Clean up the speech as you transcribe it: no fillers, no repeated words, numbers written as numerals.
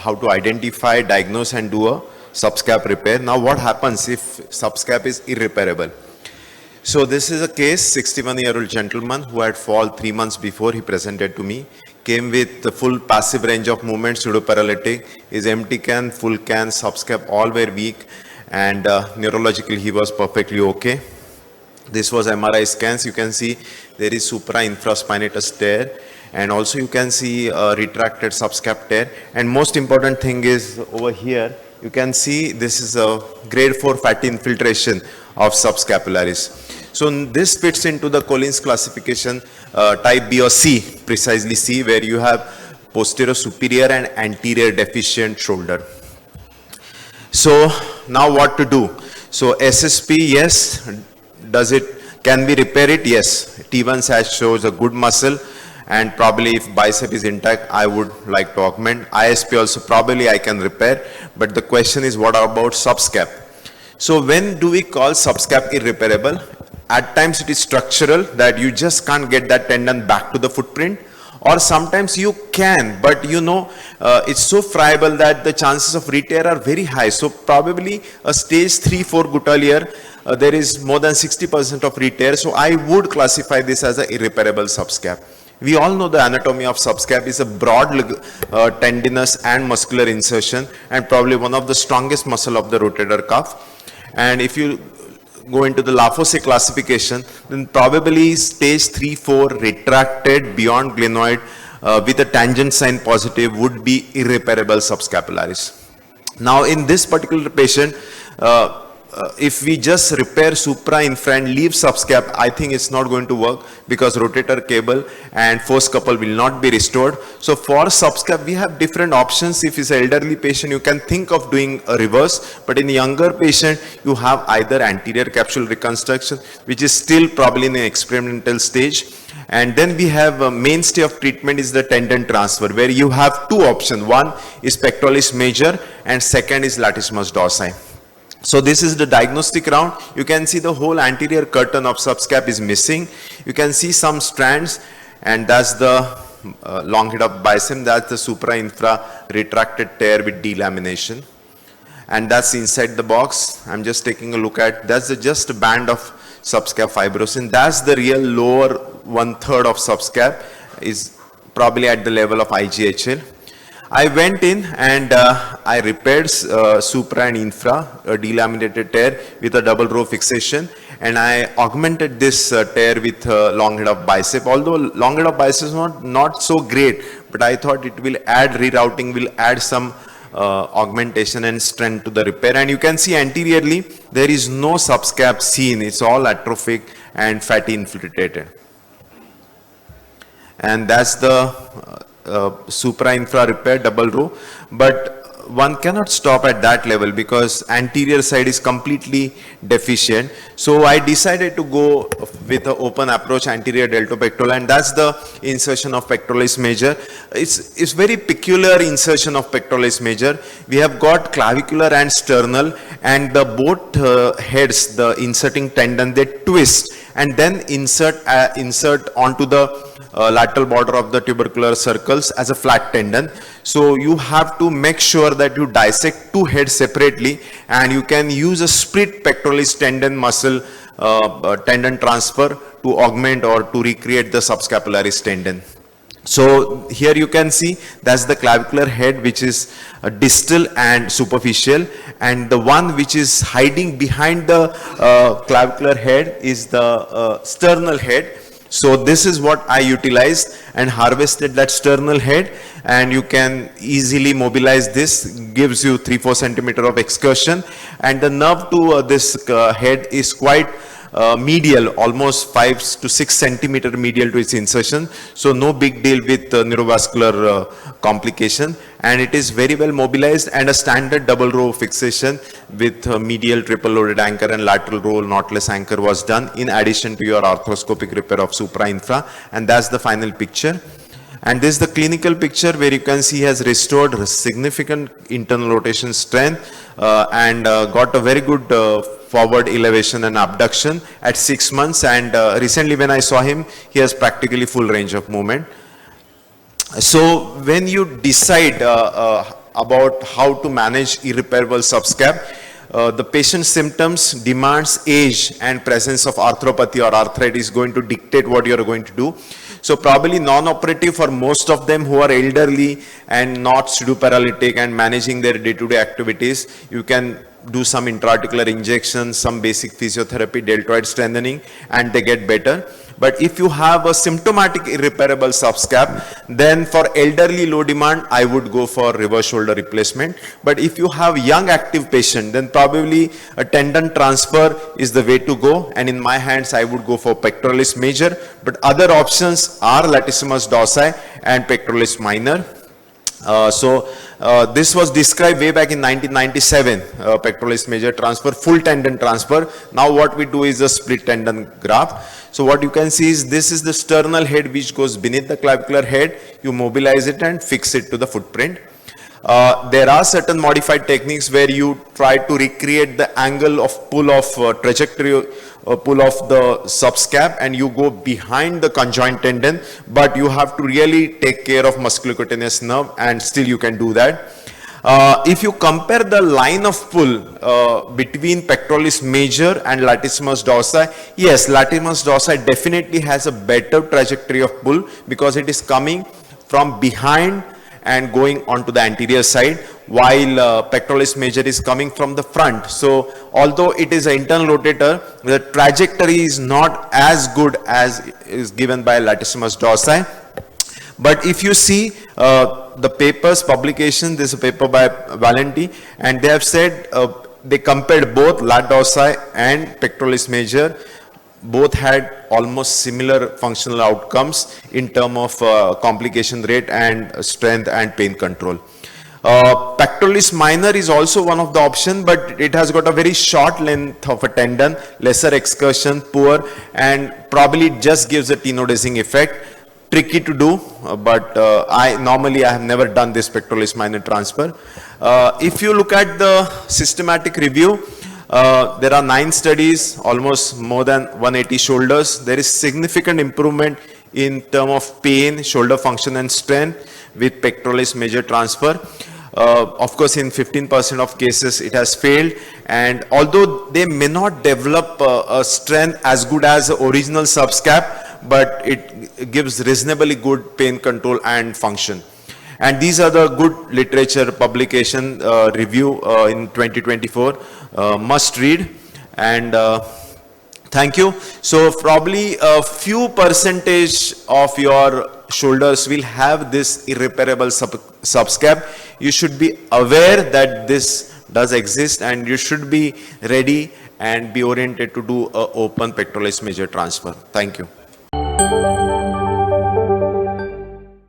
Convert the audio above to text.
How to identify, diagnose and do a subscap repair. Now what happens if subscap is irreparable? So this is a case, 61-year-old gentleman who had fall 3 months before he presented to me, came with the full passive range of movement, pseudoparalytic, his empty can, full can, subscap all were weak, and neurologically he was perfectly okay. This was MRI scans. You can see there is supra-infraspinatus tear, and also you can see a retracted subscap tear. And most important thing is over here, you can see this is a grade 4 fatty infiltration of subscapularis. So this fits into the Collins classification type B or C, precisely C, where you have posterior superior and anterior deficient shoulder. So now what to do? So SSP, yes. Can we repair it? Yes. T1 SAS shows a good muscle, and probably if bicep is intact, I would like to augment. ISP also probably I can repair, but the question is what about subscap? So when do we call subscap irreparable? At times it is structural, that you just can't get that tendon back to the footprint, or sometimes you can, but you know it's so friable that the chances of re-tear are very high. So probably a stage 3-4 gouttelier, there is more than 60% of re-tear. So I would classify this as an irreparable subscap. We all know the anatomy of subscap is a broad tendinous and muscular insertion, and probably one of the strongest muscle of the rotator cuff. And if you go into the Lafosse classification, then probably stage 3-4 retracted beyond glenoid with a tangent sign positive would be irreparable subscapularis. Now in this particular patient, if we just repair supra-infra and leave subscap, I think it's not going to work, because rotator cable and force couple will not be restored. So for subscap, we have different options. If it's an elderly patient, you can think of doing a reverse, but in a younger patient, you have either anterior capsule reconstruction, which is still probably in an experimental stage. And then we have a mainstay of treatment is the tendon transfer, where you have two options. One is pectoralis major and second is latissimus dorsi. So this is the diagnostic round. You can see the whole anterior curtain of subscap is missing. You can see some strands, and that's the long head of bicep. That's the supra-infra retracted tear with delamination. And that's inside the box. I'm just taking a look at, that's just a band of subscap fibrosin. That's the real lower 1/3 of subscap, is probably at the level of IGHL. I went in and I repaired supra and infra, a delaminated tear with a double row fixation, and I augmented this tear with long head of bicep. Although long head of bicep is not so great, but I thought it will add rerouting, will add some augmentation and strength to the repair. And you can see anteriorly there is no subscap seen. It's all atrophic and fatty infiltrated. And that's the supra-infra repair double row, but one cannot stop at that level because anterior side is completely deficient. So I decided to go with an open approach, anterior deltopectoral, and that's the insertion of pectoralis major. It's very peculiar insertion of pectoralis major. We have got clavicular and sternal, and the both heads, the inserting tendon, they twist and then insert onto the lateral border of the tubercular circles as a flat tendon. So you have to make sure that you dissect two heads separately, and you can use a split pectoralis tendon muscle tendon transfer to augment or to recreate the subscapularis tendon. So here you can see that's the clavicular head, which is distal and superficial, and the one which is hiding behind the clavicular head is the sternal head. So this is what I utilized and harvested that sternal head, and you can easily mobilize this. Gives you 3-4 centimeter of excursion, and the nerve to this head is quite medial, almost 5 to 6 centimeter medial to its insertion. So no big deal with neurovascular complication, and it is very well mobilized, and a standard double row fixation with medial triple loaded anchor and lateral roll knotless anchor was done in addition to your arthroscopic repair of supra-infra, and that's the final picture. And this is the clinical picture where you can see he has restored significant internal rotation strength and got a very good forward elevation and abduction at 6 months, and recently when I saw him, he has practically full range of movement. So when you decide about how to manage irreparable subscap, the patient's symptoms, demands, age and presence of arthropathy or arthritis is going to dictate what you are going to do. So probably non-operative for most of them who are elderly and not pseudoparalytic and managing their day-to-day activities, you can do some intra-articular injections, some basic physiotherapy, deltoid strengthening, and they get better. But if you have a symptomatic irreparable subscap, then for elderly low demand, I would go for reverse shoulder replacement. But if you have young active patient, then probably a tendon transfer is the way to go. And in my hands, I would go for pectoralis major. But other options are latissimus dorsi and pectoralis minor. This was described way back in 1997, pectoralis major transfer, full tendon transfer. Now what we do is a split tendon graft. So what you can see is this is the sternal head which goes beneath the clavicular head. You mobilize it and fix it to the footprint. There are certain modified techniques where you try to recreate the angle of pull of trajectory pull of the subscap, and you go behind the conjoint tendon, but you have to really take care of musculocutaneous nerve, and still you can do that. If you compare the line of pull between pectoralis major and latissimus dorsi, yes, latissimus dorsi definitely has a better trajectory of pull because it is coming from behind and going onto the anterior side, while pectoralis major is coming from the front. So although it is an internal rotator, the trajectory is not as good as is given by latissimus dorsi. But if you see the papers, publication, this is a paper by Valenti, and they have said, they compared both lat dorsi and pectoralis major. Both had almost similar functional outcomes in terms of complication rate and strength and pain control. Pectoralis minor is also one of the options, but it has got a very short length of a tendon, lesser excursion, poor, and probably just gives a tenodizing effect. Tricky to do, but I have never done this pectoralis minor transfer. If you look at the systematic review, there are 9 studies, almost more than 180 shoulders. There is significant improvement in terms of pain, shoulder function and strength with pectoralis major transfer. Of course, in 15% of cases it has failed, and although they may not develop a strength as good as the original subscap, but it gives reasonably good pain control and function. And these are the good literature publication review in 2024, must read. And thank you. So probably a few percentage of your shoulders will have this irreparable subscap. You should be aware that this does exist, and you should be ready and be oriented to do an open pectoralis major transfer. Thank you.